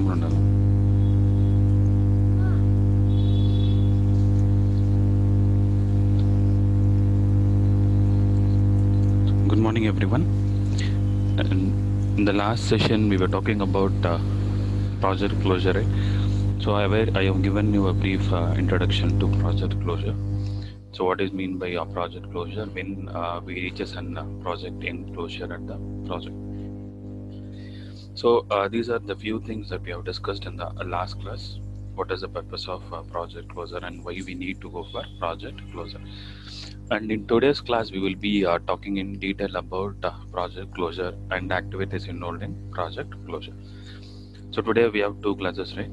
Good morning, everyone. In the last session, we were talking about project closure, right? So I have given you a brief introduction to project closure. So what is mean by a project closure? When we reaches an project end closure at the project. So these are the few things that we have discussed in the last class. What is the purpose of project closure and why we need to go for project closure? And in today's class, we will be talking in detail about project closure and activities involved in project closure. So today we have two classes, right?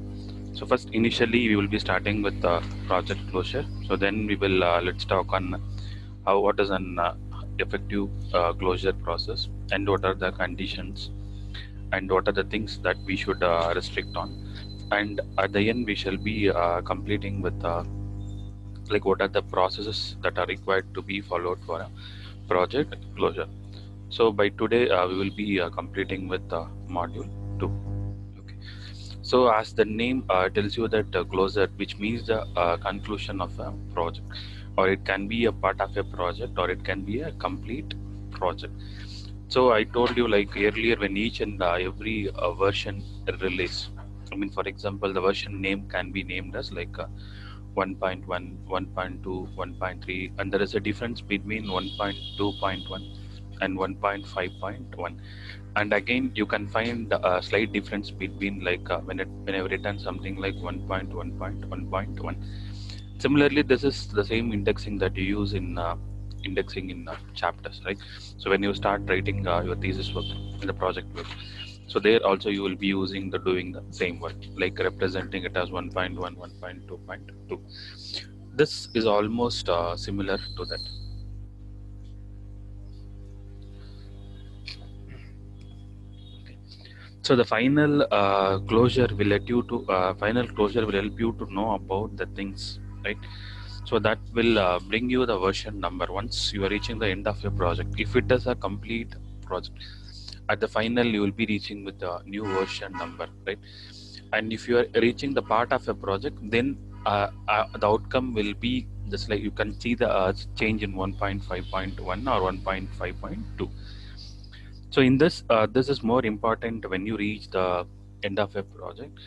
So first, initially, we will be starting with project closure. So then we will let's talk on what is an effective closure process and what are the conditions and what are the things that we should restrict on. And at the end, we shall be completing with like what are the processes that are required to be followed for a project closure. So by today we will be completing with module 2. Okay. So as the name tells you that closure, which means the conclusion of a project, or it can be a part of a project, or it can be a complete project. So I told you like earlier, when each and every version release, I mean, for example, the version name can be named as like 1.1, 1.2, 1.3, and there is a difference between 1.2.1 and 1.5.1. And again, you can find a slight difference between like when I've written something like 1.1.1.1. Similarly, this is the same indexing that you use in indexing in chapters, right? So when you start writing your thesis work in the project work, so there also you will be using the doing the same work, like representing it as 1.1, 1.2.2. This is almost similar to that. So the final closure will let you to final closure will help you to know about the things, right? So that will bring you the version number once you are reaching the end of your project. If it is a complete project, at the final you will be reaching with a new version number, right? And if you are reaching the part of a project, then the outcome will be just like you can see the change in 1.5.1 or 1.5.2. So in this, this is more important when you reach the end of a project.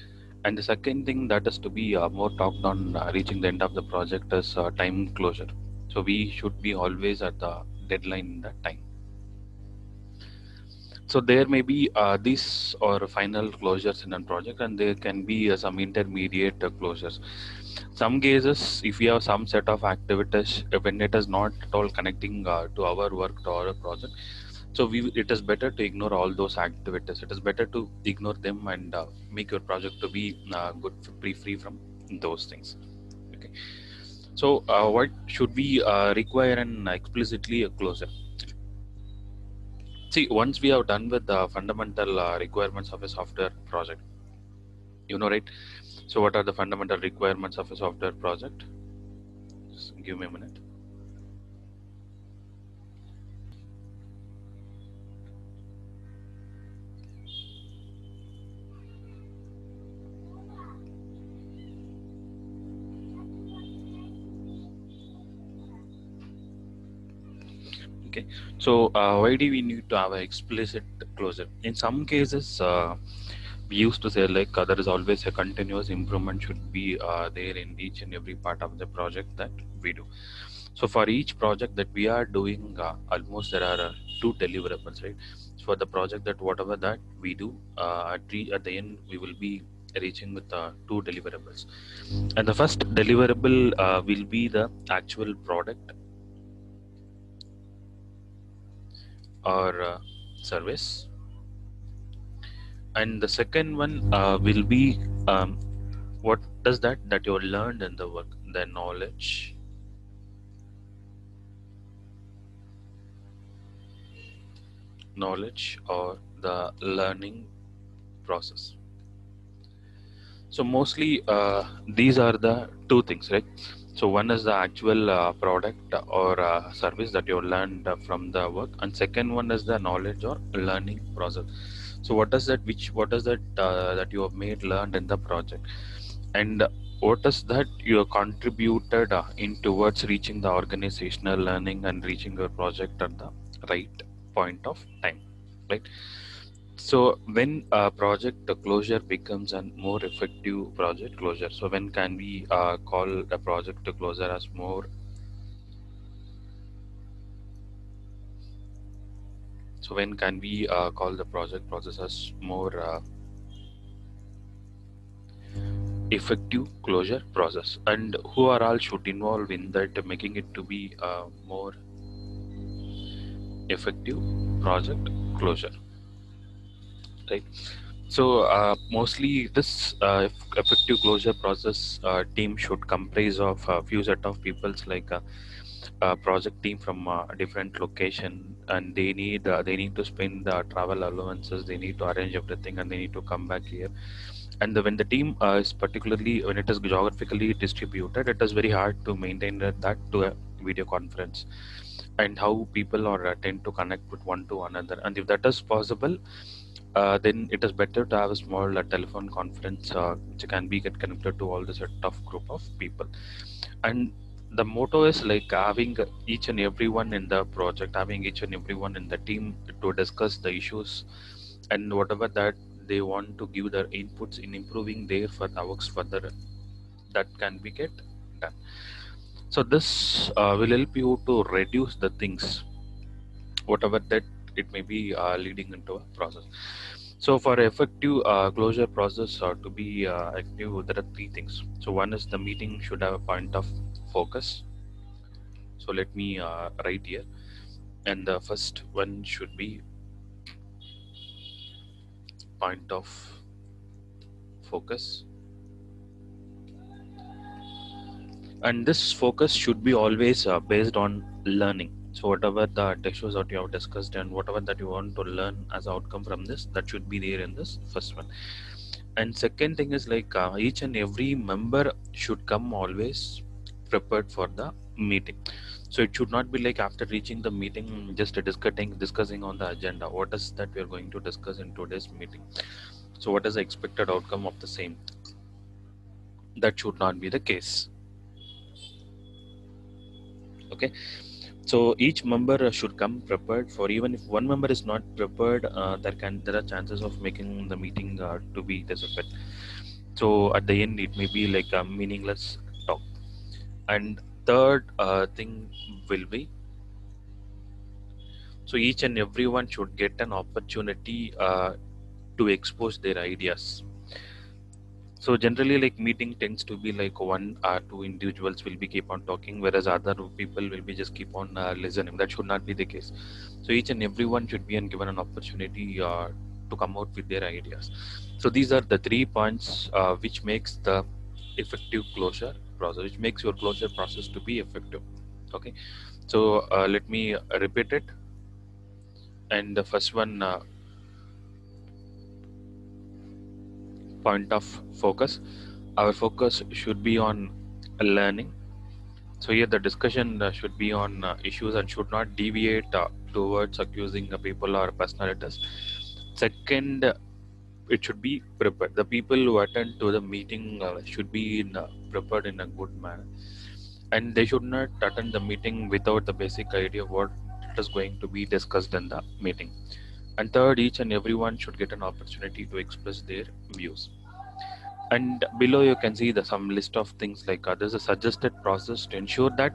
And the second thing that is to be more talked on reaching the end of the project is time closure. So we should be always at the deadline in that time. So there may be these or final closures in a project, and there can be some intermediate closures. Some cases, if we have some set of activities, when it is not at all connecting to our work to our project, so it is better to ignore all those activities. It is better to ignore them and make your project to be good, free from those things. Okay. So what should we require an explicitly a closure? See, once we have done with the fundamental requirements of a software project, you know, right? So what are the fundamental requirements of a software project? Just give me a minute. Okay, so why do we need to have an explicit closure? In some cases, we used to say like there is always a continuous improvement should be there in each and every part of the project that we do. So for each project that we are doing, almost there are two deliverables, right? So for the project that whatever that we do, at the end we will be reaching with two deliverables. And the first deliverable will be the actual product or service, and the second one will be what does that you learned in the work, the knowledge or the learning process. So mostly these are the two things, right? So one is the actual product or service that you learned from the work, and second one is the knowledge or learning process. So what is that, what is that that you have made learned in the project, and what is that you have contributed in towards reaching the organizational learning and reaching your project at the right point of time, right? So when a project closure becomes a more effective project closure, so when can we call a project closure as more, so when can we call the project process as more effective closure process, and who are all should involve in that, making it to be more effective project closure, right? So mostly this effective closure process team should comprise of a few set of peoples, like a project team from a different location, and they need to spend the travel allowances, they need to arrange everything, and they need to come back here. And when the team is particularly when it is geographically distributed, it is very hard to maintain that to a video conference, and how people are tend to connect with one to another. And if that is possible, then it is better to have a small telephone conference which can be get connected to all the set of group of people. And the motto is like having each and everyone in the project, having each and everyone in the team to discuss the issues and whatever that they want to give their inputs in improving their for the works further, that can be get done. So this will help you to reduce the things whatever that it may be leading into a process. So for effective closure process to be active, there are three things. So one is the meeting should have a point of focus. So let me write here, and the first one should be point of focus, and this focus should be always based on learning. So whatever the issues that you have discussed and whatever that you want to learn as outcome from this, that should be there in this first one. And second thing is like each and every member should come always prepared for the meeting. So it should not be like after reaching the meeting just discussing on the agenda what is that we are going to discuss in today's meeting, so what is the expected outcome of the same. That should not be the case. Okay, so each member should come prepared. For even if one member is not prepared, there are chances of making the meeting to be disappeared. So at the end it may be like a meaningless talk. And third thing will be, so each and everyone should get an opportunity to expose their ideas. So generally like meeting tends to be like one or two individuals will be keep on talking, whereas other people will be just keep on listening. That should not be the case. So each and everyone should be given an opportunity to come out with their ideas. So these are the 3 points which makes the effective closure process, which makes your closure process to be effective. Okay, so let me repeat it. And the first one, point of focus. Our focus should be on learning. So here the discussion should be on issues and should not deviate towards accusing the people or personalities. Second, it should be prepared. The people who attend to the meeting should be prepared in a good manner, and they should not attend the meeting without the basic idea of what is going to be discussed in the meeting. And third, each and everyone should get an opportunity to express their views. And below you can see the some list of things like there's a suggested process to ensure that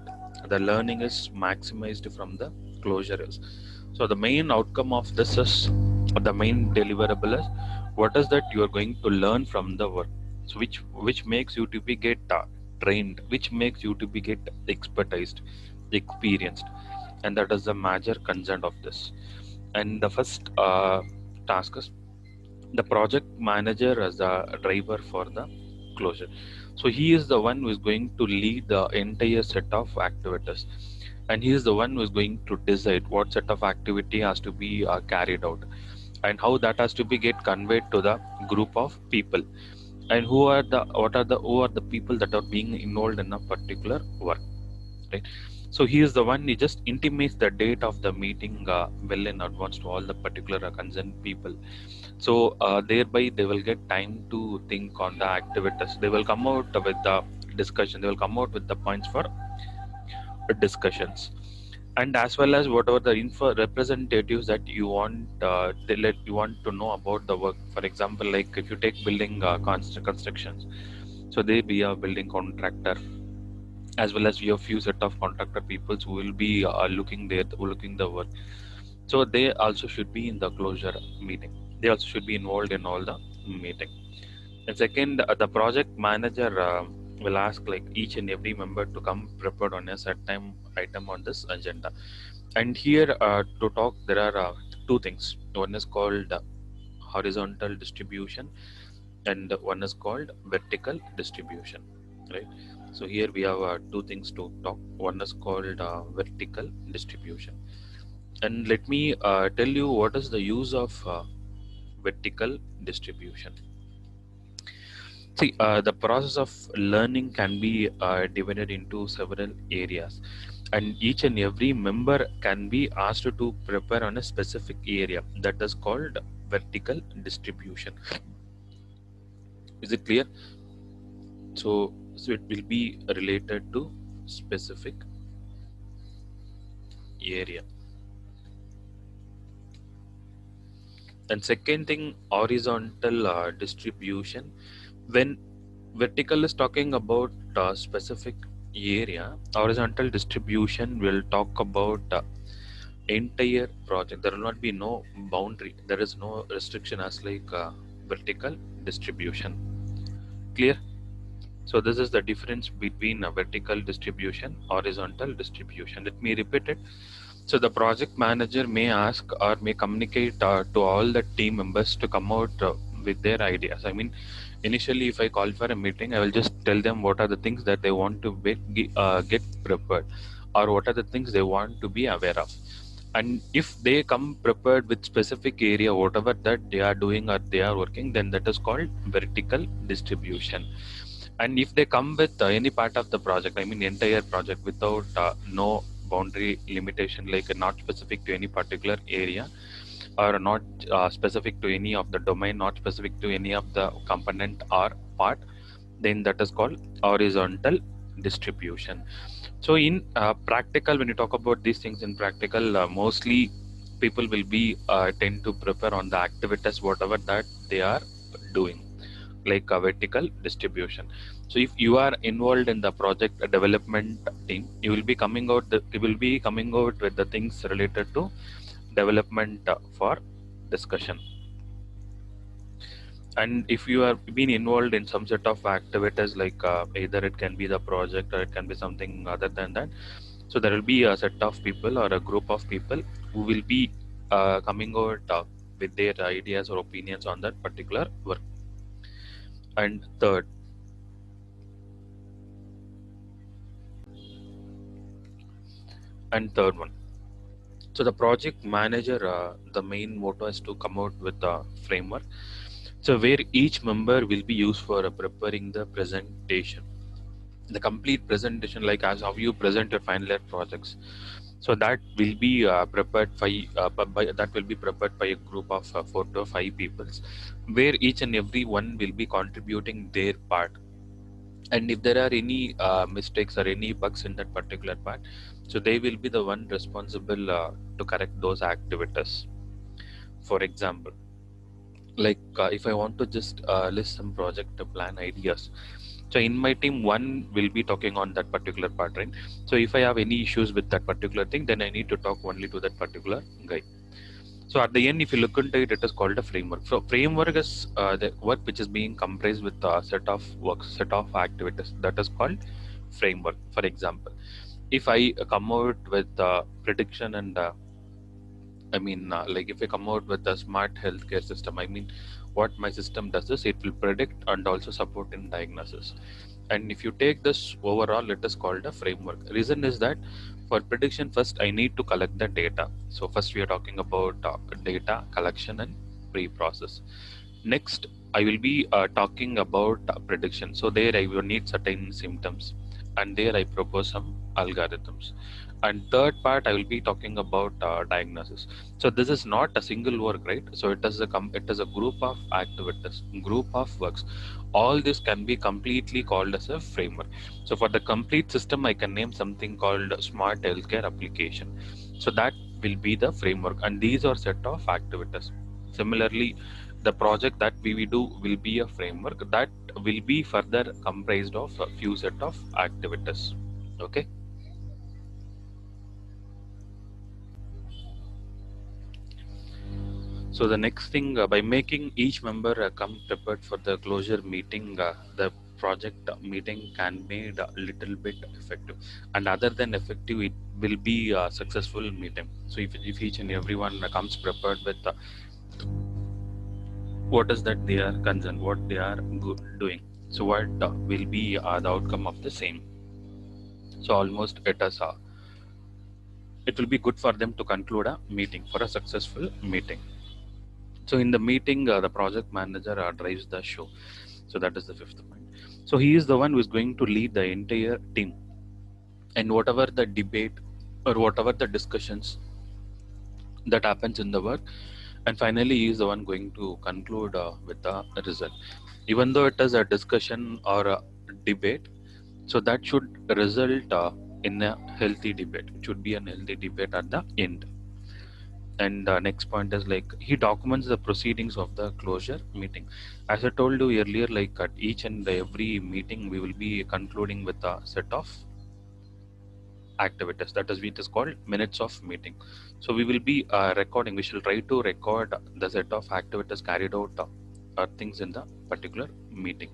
the learning is maximized from the closure is. So the main outcome of this is, or the main deliverable is, what is that you are going to learn from the work. So which makes you to be get trained, which makes you to be get expertised, experienced, and that is the major concern of this. And the first task is the project manager as the driver for the closure. So he is the one who is going to lead the entire set of activities, and he is the one who is going to decide what set of activity has to be carried out, and how that has to be get conveyed to the group of people, and who are the people that are being involved in a particular work, right? So he is the one, he just intimates the date of the meeting well in advance to all the particular concerned people, So thereby they will get time to think on the activities. They will come out with the discussion. They will come out with the points for discussions, and as well as whatever the info representatives that you want, they let you want to know about the work. For example, like if you take building constructions, so they be a building contractor, as well as we have few set of contractor peoples who will be looking the work. So they also should be in the closure meeting. They also should be involved in all the meeting. And second, the project manager will ask like each and every member to come prepared on a set time item on this agenda. And here to talk, there are two things. One is called horizontal distribution, and one is called vertical distribution, right? So here we have two things to talk. One is called vertical distribution, and let me tell you what is the use of vertical distribution. See, the process of learning can be divided into several areas, and each and every member can be asked to prepare on a specific area. That is called vertical distribution. Is it clear? So it will be related to specific area. And second thing, horizontal distribution. When vertical is talking about specific area, horizontal distribution will talk about entire project. There will not be no boundary. There is no restriction as like vertical distribution. Clear? So this is the difference between a vertical distribution, horizontal distribution. Let me repeat it. So the project manager may ask or may communicate to all the team members to come out with their ideas. I mean, initially, if I call for a meeting, I will just tell them what are the things that they want to get prepared, or what are the things they want to be aware of. And if they come prepared with specific area, whatever that they are doing or they are working, then that is called vertical distribution. And if they come with any part of the project, I mean entire project without no boundary limitation, like not specific to any particular area, or not specific to any of the domain, not specific to any of the component or part, then that is called horizontal distribution. So in practical, when you talk about these things in practical, mostly people will be tend to prepare on the activities whatever that they are doing, like a vertical distribution. So if you are involved in the project development team, you will be coming out with the things related to development for discussion. And if you are been involved in some set of activities, like either it can be the project or it can be something other than that, so there will be a set of people or a group of people who will be coming out with their ideas or opinions on that particular work. And third one, so the project manager, the main motto is to come out with a framework, so where each member will be used for preparing the presentation, the complete presentation, like as how you present your final year projects. So that will be prepared that will be prepared by a group of 4 to 5 people, where each and every one will be contributing their part. And if there are any mistakes or any bugs in that particular part, so they will be the one responsible to correct those activities. For example, like if I want to just list some project plan ideas, so in my team, one will be talking on that particular part, right? So if I have any issues with that particular thing, then I need to talk only to that particular guy. So at the end, if you look into it, it is called a framework. So framework is the work which is being comprised with a set of works, set of activities. That is called framework. For example, if I come out with prediction and like if I come out with a smart healthcare system, I mean, what my system does is it will predict and also support in diagnosis. And if you take this overall, it is called a framework. Reason is that for prediction, first I need to collect the data. So first we are talking about data collection and pre-process. Next, I will be talking about prediction. So there I will need certain symptoms, and there I propose some algorithms. And third part I will be talking about diagnosis. So this is not a single work, right? So it is a group of activities, group of works. All this can be completely called as a framework. So for the complete system I can name something called smart healthcare application. So that will be the framework, and these are set of activities. Similarly, the project that we will do will be a framework that will be further comprised of a few set of activities. Okay. So the next thing, by making each member come prepared for the closure meeting, the project meeting can made a little bit effective. And other than effective, it will be a successful meeting. So if each and everyone comes prepared with what is that they are concerned, what they are doing. So what will be the outcome of the same. So almost it will be good for them to conclude a meeting for a successful meeting. So in the meeting, the project manager drives the show. So that is the fifth point. So he is the one who is going to lead the entire team, and whatever the debate or whatever the discussions that happens in the work, and finally he is the one going to conclude with the result. Even though it is a discussion or a debate, so that should result in a healthy debate. It should be a healthy debate at the end. And next point is like he documents the proceedings of the closure meeting. As I told you earlier, like at each and every meeting we will be concluding with a set of activities, that is it is called minutes of meeting. So we will be recording, we shall try to record the set of activities carried out things in the particular meeting,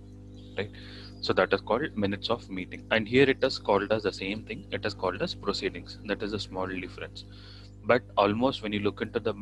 right? So that is called minutes of meeting, and here it is called as the same thing, it is called as proceedings. That is a small difference, but almost when you look into the